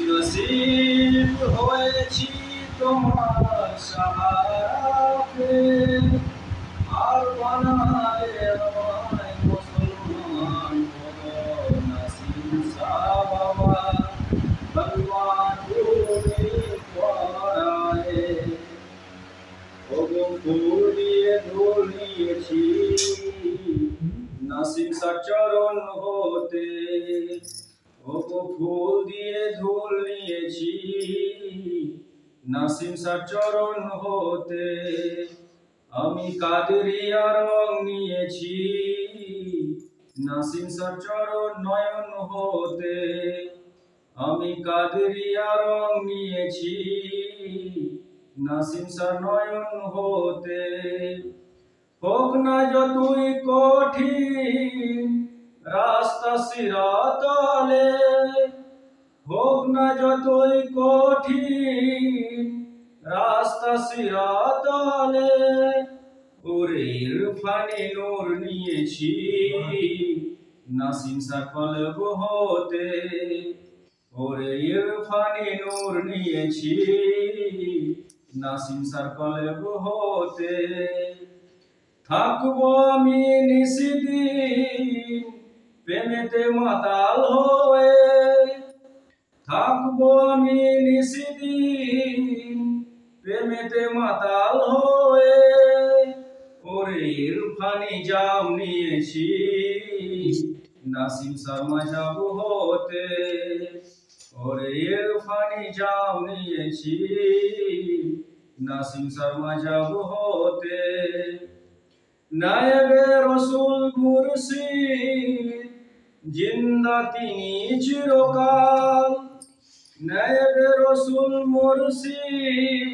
নসিব হয়েছি তোমার সাহারাতে, আর বানায় আমায় মুসলমান বলো নসিব সাবাবা ভগবান তুমি পড়ায়। ওগো ফুল দিয়ে ধুল নিয়েছি নসিব চরণ হতে, ওগো ফুল দিয়ে ধুল নিয়েছি নসিম চরণ হতে। আমি কাদেরিয়া রং নিয়েছি নসিম চরণ নয়ন হতে, আমি কাদেরিয়া রং নিয়েছি নসিম নয়ন হতে। হোক না যতই কঠিন রাস্তা সিরাতলে, হোক না যতই কঠিন রাস্তা সিরাতলে, ওরে ইরফানে নূর নিয়েছি নসিম কলব হতে, ওরে ইরফানে নূর নিয়েছি নসিম কলব হতে। থাকবো আমি নিশিদিন প্রেমেতে মাতাল হয়ে, থাকবো আমি নিশিদিন প্রেমেতে মাতাল হয়ে, ওরে ইরফানি জাম নিয়েছি নসিম মাঝাব হতে, ওরে ইরফানি জাম নিয়েছি নসিম মাঝাব হতে। নায়েবে রসুল মুর্শিদ জিন্দা তিনি চিরকাল, নায়েবে রসুল মুর্শিদ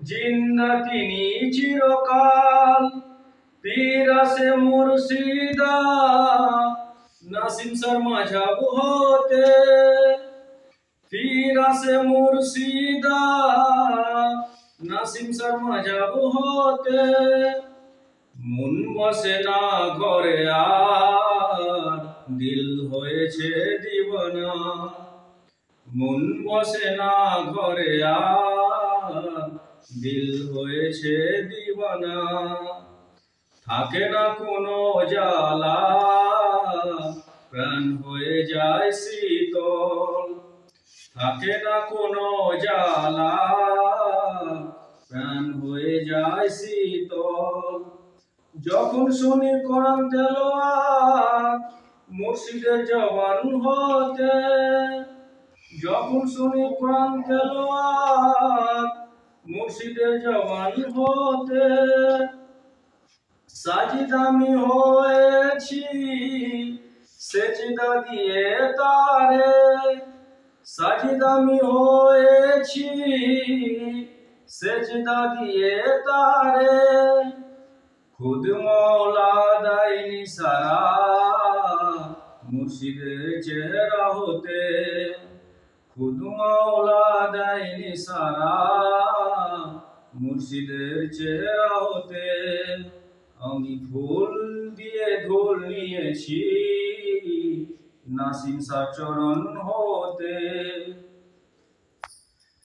জিন্দা তিনি চিরকাল। পীর আসে মুর্শিদা নসিম মাঝাব হতে, পীর আসে মুর্শিদা নসিম মাঝাব হতে। মন বসে না ঘরে আর দিল হয়েছে দিবানা, মন বসে না ঘরে আর দিল হয়েছে দিবানা। থাকে না কোনো জ্বালা প্রাণ হয়ে যায় শীতল, থাকে না কোনো জ্বালা প্রাণ হয়ে যায় শীতল। যখন শুনি কোরআন তেলাওয়াত মুর্শিদের জবান হতে, যখন শুনি কোরআন তেলাওয়াত মুর্শিদের জবান হতে। সাজিদা আমি হয়েছি সেজদা দিয়ে তারে, সাজিদা আমি হয়েছি সেজদা দিয়ে তারে। খুদ মৌলা দাইনি সারা মুর্শিদের চেহারা হতে, খুদ মৌলা দাইনি সারা মুর্শিদের চেহারা হতে। আমি ফুল দিয়ে ধুল নিয়েছি নসিম চরণ হতে।